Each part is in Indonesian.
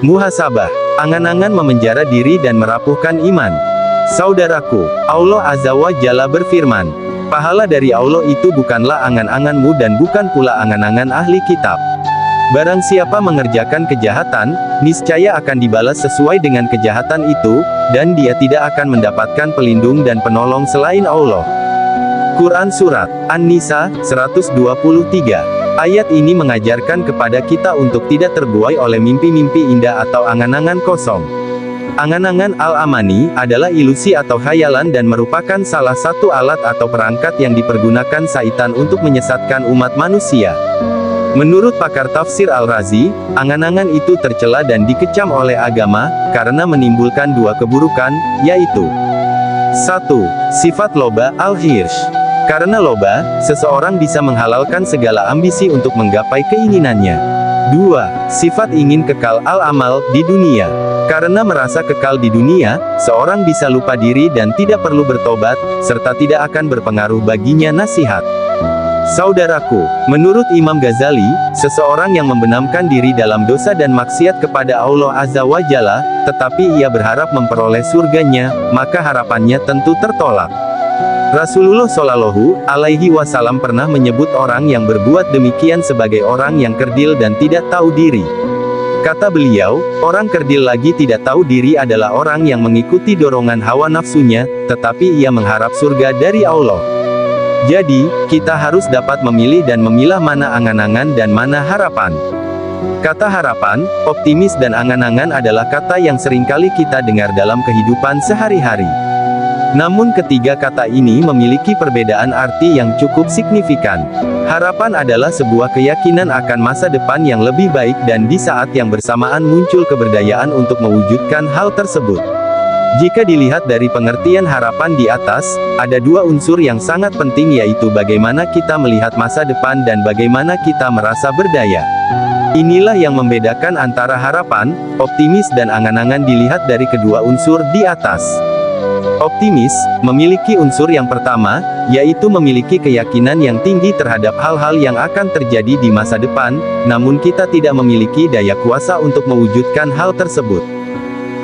Muhasabah. Angan-angan memenjara diri dan merapuhkan iman. Saudaraku, Allah Azza wa Jalla berfirman, pahala dari Allah itu bukanlah angan-anganmu dan bukan pula angan-angan ahli kitab. Barang siapa mengerjakan kejahatan, niscaya akan dibalas sesuai dengan kejahatan itu, dan dia tidak akan mendapatkan pelindung dan penolong selain Allah. Quran Surat An-Nisa, 123. Ayat ini mengajarkan kepada kita untuk tidak terbuai oleh mimpi-mimpi indah atau angan-angan kosong. Angan-angan al-amani adalah ilusi atau khayalan dan merupakan salah satu alat atau perangkat yang dipergunakan syaitan untuk menyesatkan umat manusia. Menurut pakar tafsir Al-Razi, angan-angan itu tercela dan dikecam oleh agama, karena menimbulkan dua keburukan, yaitu 1. Sifat loba al-hirsh. Karena loba, seseorang bisa menghalalkan segala ambisi untuk menggapai keinginannya. 2. Sifat ingin kekal al-amal di dunia. Karena merasa kekal di dunia, seorang bisa lupa diri dan tidak perlu bertobat, serta tidak akan berpengaruh baginya nasihat. Saudaraku, menurut Imam Ghazali, seseorang yang membenamkan diri dalam dosa dan maksiat kepada Allah Azza wa Jalla, tetapi ia berharap memperoleh surganya, maka harapannya tentu tertolak. Rasulullah Shallallahu Alaihi Wasallam pernah menyebut orang yang berbuat demikian sebagai orang yang kerdil dan tidak tahu diri. Kata beliau, orang kerdil lagi tidak tahu diri adalah orang yang mengikuti dorongan hawa nafsunya, tetapi ia mengharap surga dari Allah. Jadi, kita harus dapat memilih dan memilah mana angan-angan dan mana harapan. Kata harapan, optimis dan angan-angan adalah kata yang seringkali kita dengar dalam kehidupan sehari-hari. Namun ketiga kata ini memiliki perbedaan arti yang cukup signifikan. Harapan adalah sebuah keyakinan akan masa depan yang lebih baik dan di saat yang bersamaan muncul keberdayaan untuk mewujudkan hal tersebut. Jika dilihat dari pengertian harapan di atas, ada dua unsur yang sangat penting yaitu bagaimana kita melihat masa depan dan bagaimana kita merasa berdaya. Inilah yang membedakan antara harapan, optimis dan angan-angan dilihat dari kedua unsur di atas. Optimis, memiliki unsur yang pertama, yaitu memiliki keyakinan yang tinggi terhadap hal-hal yang akan terjadi di masa depan, namun kita tidak memiliki daya kuasa untuk mewujudkan hal tersebut.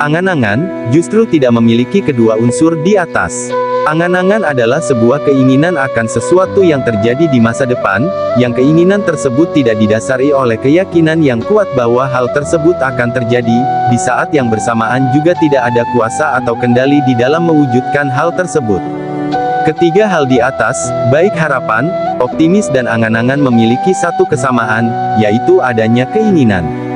Angan-angan, justru tidak memiliki kedua unsur di atas. Angan-angan adalah sebuah keinginan akan sesuatu yang terjadi di masa depan, yang keinginan tersebut tidak didasari oleh keyakinan yang kuat bahwa hal tersebut akan terjadi, di saat yang bersamaan juga tidak ada kuasa atau kendali di dalam mewujudkan hal tersebut. Ketiga hal di atas, baik harapan, optimis dan angan-angan memiliki satu kesamaan, yaitu adanya keinginan.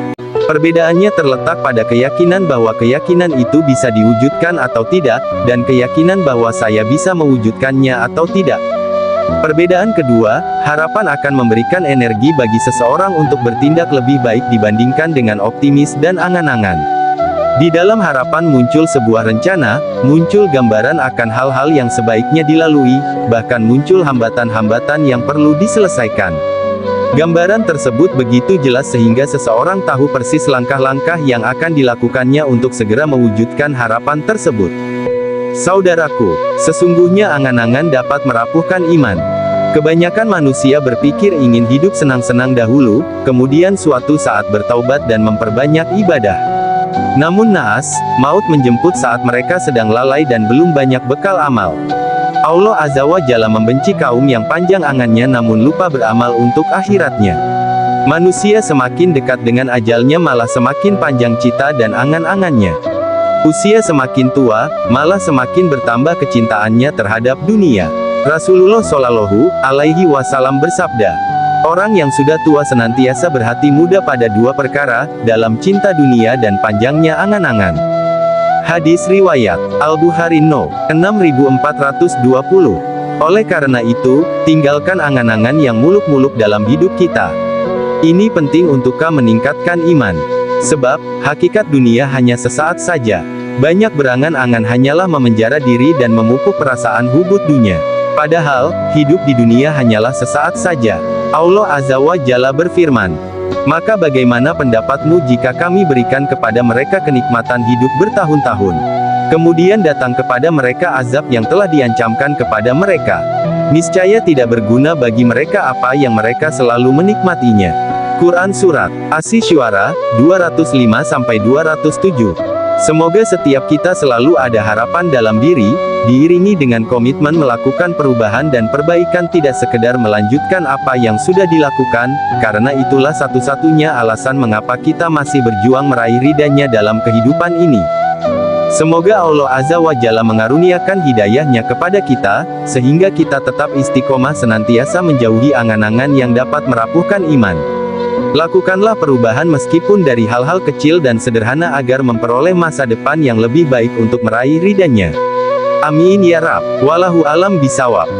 Perbedaannya terletak pada keyakinan bahwa keyakinan itu bisa diwujudkan atau tidak, dan keyakinan bahwa saya bisa mewujudkannya atau tidak. Perbedaan kedua, harapan akan memberikan energi bagi seseorang untuk bertindak lebih baik dibandingkan dengan optimis dan angan-angan. Di dalam harapan muncul sebuah rencana, muncul gambaran akan hal-hal yang sebaiknya dilalui, bahkan muncul hambatan-hambatan yang perlu diselesaikan. Gambaran tersebut begitu jelas sehingga seseorang tahu persis langkah-langkah yang akan dilakukannya untuk segera mewujudkan harapan tersebut. Saudaraku, sesungguhnya angan-angan dapat merapuhkan iman. Kebanyakan manusia berpikir ingin hidup senang-senang dahulu, kemudian suatu saat bertaubat dan memperbanyak ibadah. Namun naas, maut menjemput saat mereka sedang lalai dan belum banyak bekal amal. Allah Azza wa Jalla membenci kaum yang panjang angannya namun lupa beramal untuk akhiratnya. Manusia semakin dekat dengan ajalnya malah semakin panjang cita dan angan-angannya. Usia semakin tua, malah semakin bertambah kecintaannya terhadap dunia. Rasulullah Shallallahu Alaihi Wasallam bersabda, orang yang sudah tua senantiasa berhati muda pada dua perkara, dalam cinta dunia dan panjangnya angan-angan. Hadis riwayat Al-Bukhari No. 6420. Oleh karena itu, tinggalkan angan-angan yang muluk-muluk dalam hidup kita. Ini penting untuk kita meningkatkan iman. Sebab, hakikat dunia hanya sesaat saja. Banyak berangan-angan hanyalah memenjara diri dan memupuk perasaan hubut dunia. Padahal, hidup di dunia hanyalah sesaat saja. Allah Azza wa Jalla berfirman, maka bagaimana pendapatmu jika kami berikan kepada mereka kenikmatan hidup bertahun-tahun? Kemudian datang kepada mereka azab yang telah diancamkan kepada mereka. Niscaya tidak berguna bagi mereka apa yang mereka selalu menikmatinya. Quran Surat Asy-Syu'ara 205-207. Semoga setiap kita selalu ada harapan dalam diri, diiringi dengan komitmen melakukan perubahan dan perbaikan, tidak sekedar melanjutkan apa yang sudah dilakukan, karena itulah satu-satunya alasan mengapa kita masih berjuang meraih ridha-Nya dalam kehidupan ini. Semoga Allah Azza wa Jalla mengaruniakan hidayah-Nya kepada kita, sehingga kita tetap istiqomah senantiasa menjauhi angan-angan yang dapat merapuhkan iman. Lakukanlah perubahan meskipun dari hal-hal kecil dan sederhana agar memperoleh masa depan yang lebih baik untuk meraih ridha-Nya. Amin ya Rabb. Wallahu alam bisawab.